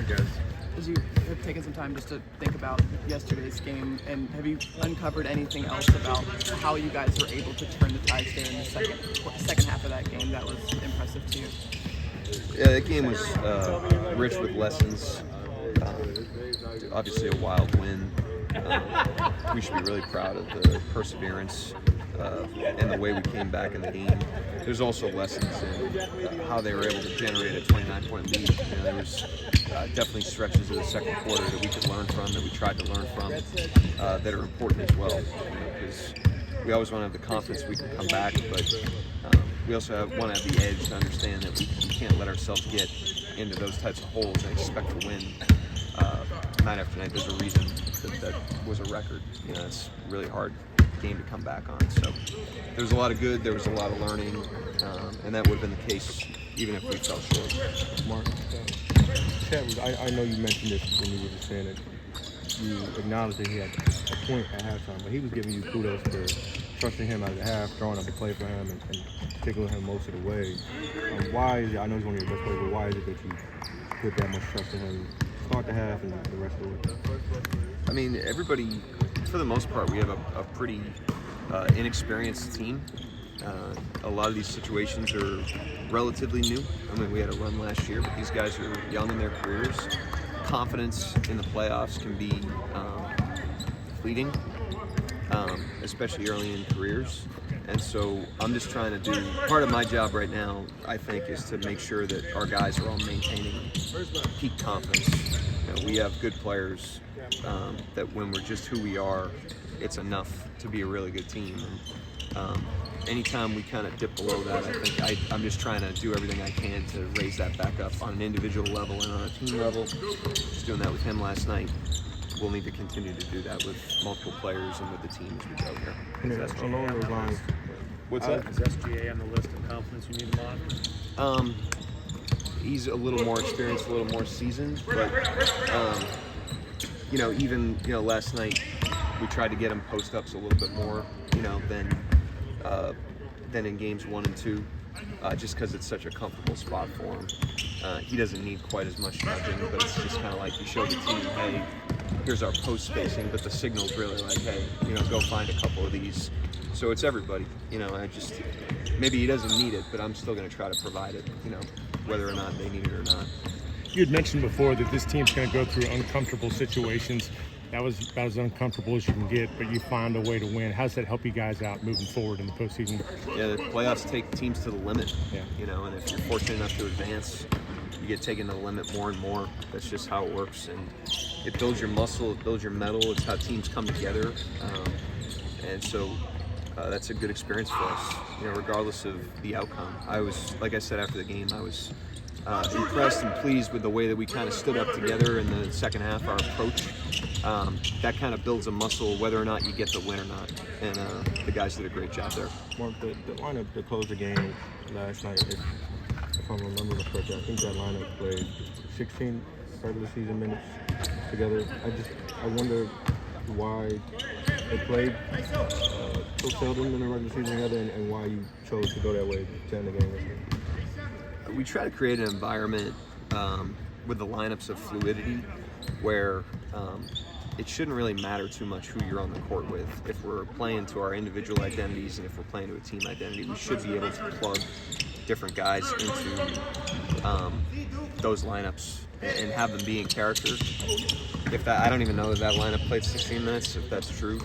guys. As you have taken some time just to think about yesterday's game, and have you uncovered anything else about how you guys were able to turn the tides there in the second half of that game that was impressive to you? Yeah, that game was rich with lessons. Obviously a wild win. We should be really proud of the perseverance and the way we came back in the game. There's also lessons in how they were able to generate a 29-point lead. There was definitely stretches of the second quarter that we could learn from, that we tried to learn from, that are important as well. Because we always want to have the confidence we can come back, but we also want to have the edge to understand that we can't let ourselves get into those types of holes and expect to win night after night. There's a reason that was a record. It's a really hard game to come back on. So there was a lot of good, there was a lot of learning, and that would have been the case even if we fell short. Mark, I know you mentioned this when you were just saying it. You acknowledged that he had a point at halftime, but he was giving you kudos for trusting him at the half, throwing up a play for him, and sticking with him most of the way. Why is it, I know he's one of your best players, but why is it that you put that much trust in him start the half and the rest of the way? I mean, everybody, for the most part, we have a pretty inexperienced team. A lot of these situations are relatively new. I mean, we had a run last year, but these guys are young in their careers. Confidence in the playoffs can be fleeting, especially early in careers. And so I'm just trying to do, part of my job right now, I think, is to make sure that our guys are all maintaining peak confidence. We have good players that when we're just who we are, it's enough to be a really good team. And anytime we kind of dip below that, I think I'm just trying to do everything I can to raise that back up on an individual level and on a team level. Just doing that with him last night. We'll need to continue to do that with multiple players and with the team as we go here. Along those lines, what's that? Is SGA on the list of confidence you need him on? He's a little more experienced, a little more seasoned, but even last night we tried to get him post-ups a little bit more, than in games 1 and 2, just because it's such a comfortable spot for him. He doesn't need quite as much nudging, but it's just kind of like you show the team, hey, here's our post spacing, but the signal's really like, hey, go find a couple of these. So it's everybody, maybe he doesn't need it, but I'm still going to try to provide it, whether or not they need it or not. You had mentioned before that this team's going to go through uncomfortable situations. That was about as uncomfortable as you can get, but you find a way to win. How does that help you guys out moving forward in the postseason? Yeah, the playoffs take teams to the limit, yeah. And if you're fortunate enough to advance, you get taken to the limit more and more. That's just how it works, and it builds your muscle, it builds your mettle. It's how teams come together, and so that's a good experience for us, regardless of the outcome. I was, like I said after the game, I was impressed and pleased with the way that we kind of stood up together in the second half, our approach. That kind of builds a muscle whether or not you get the win or not, and the guys did a great job there. Mark, the lineup that closed the game last night, if I'm remembering correctly, I think that lineup played 16 regular season minutes together. I wonder why they played so seldom in the regular season together, and why you chose to go that way to end the game this year. We try to create an environment with the lineups of fluidity where it shouldn't really matter too much who you're on the court with. If we're playing to our individual identities and if we're playing to a team identity, we should be able to plug different guys into those lineups and have them be in character. I don't even know that lineup played 16 minutes, if that's true.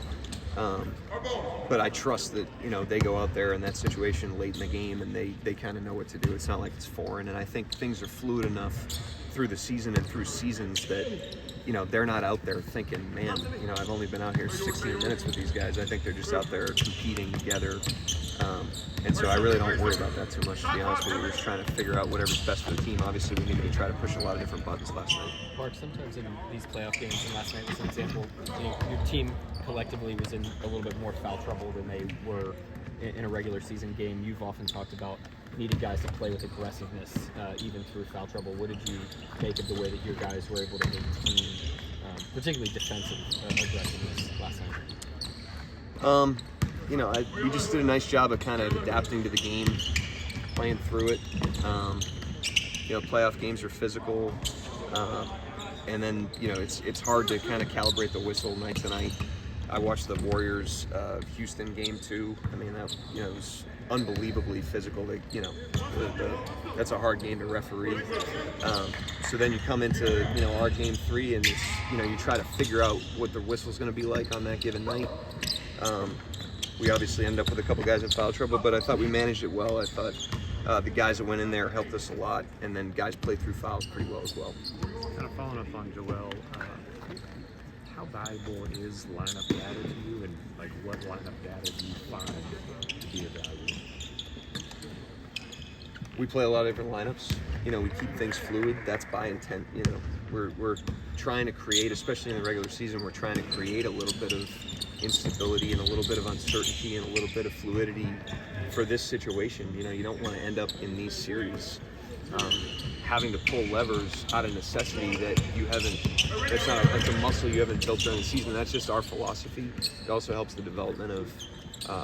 But I trust that, they go out there in that situation late in the game and they kind of know what to do. It's not like it's foreign. And I think things are fluid enough through the season and through seasons that, they're not out there thinking, man, I've only been out here 16 minutes with these guys. I think they're just out there competing together. And so I really don't worry about that too much, to be honest with you. We're just trying to figure out whatever's best for the team. Obviously, we needed to try to push a lot of different buttons last night. Mark, sometimes in these playoff games, and last night was an example, your team collectively was in a little bit more foul trouble than they were in a regular season game. You've often talked about needing guys to play with aggressiveness even through foul trouble. What did you make of the way that your guys were able to maintain particularly defensive aggressiveness last night? We just did a nice job of kind of adapting to the game, playing through it. Playoff games are physical. and then it's hard to kind of calibrate the whistle night to night. I watched the Warriors Houston game too. I mean, that it was unbelievably physical. That's a hard game to referee. So then you come into our game 3, and you try to figure out what the whistle's going to be like on that given night. We obviously ended up with a couple guys in foul trouble, but I thought we managed it well. I thought the guys that went in there helped us a lot, and then guys played through fouls pretty well as well. Kind of following up on Joel, how valuable is lineup data to you, and like what lineup data do you find to be of value? We play a lot of different lineups. We keep things fluid. That's by intent. We're trying to create, especially in the regular season, we're trying to create a little bit of instability and a little bit of uncertainty and a little bit of fluidity for this situation. You don't want to end up in these series having to pull levers out of necessity that you haven't. That's a muscle you haven't built during the season. That's just our philosophy. It also helps the development of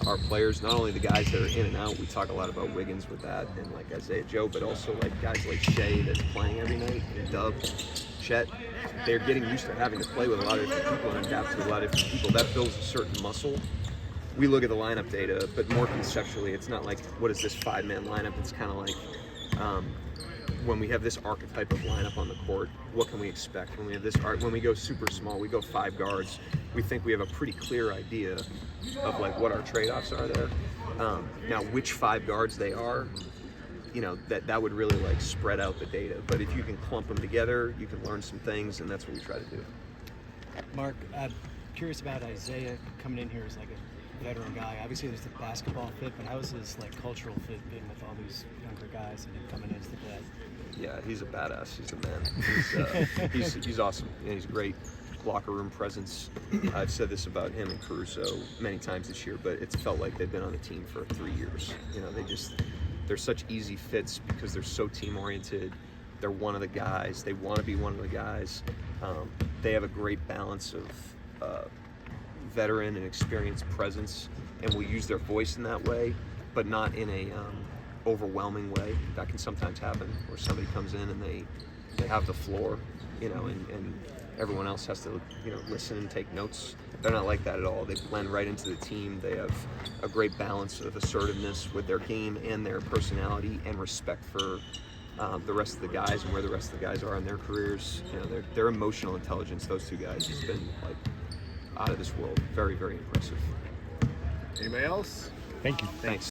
our players, not only the guys that are in and out. We talk a lot about Wiggins with that, and like Isaiah Joe, but also like guys like Shea that's playing every night, and Dub, Chet. They're getting used to having to play with a lot of different people and adapt to a lot of different people. That builds a certain muscle. We look at the lineup data, but more conceptually, it's not like what is this 5-man lineup. It's kind of like when we have this archetype of lineup on the court, what can we expect? When we have when we go super small, we go 5 guards. We think we have a pretty clear idea of like what our trade-offs are there. Now, which 5 guards they are, that would really like spread out the data. But if you can clump them together, you can learn some things, and that's what we try to do. Mark, I'm curious about Isaiah coming in here as like a veteran guy. Obviously, there's the basketball fit, but how is his like cultural fit being with all these younger guys and him coming in as the vet? Yeah, he's a badass. He's a man. He's awesome. Yeah, he's great. Locker room presence. I've said this about him and Caruso many times this year, but it's felt like they've been on the team for 3 years. They're such easy fits because they're so team oriented. They're one of the guys. They want to be one of the guys. They have a great balance of veteran and experienced presence, and will use their voice in that way, but not in a overwhelming way. That can sometimes happen where somebody comes in and they have the floor, and everyone else has to listen and take notes. They're not like that at all. They blend right into the team. They have a great balance of assertiveness with their game and their personality, and respect for the rest of the guys and where the rest of the guys are in their careers. Their emotional intelligence, those 2 guys, has been like out of this world. Very, very impressive. Anybody else? Thank you. Thanks.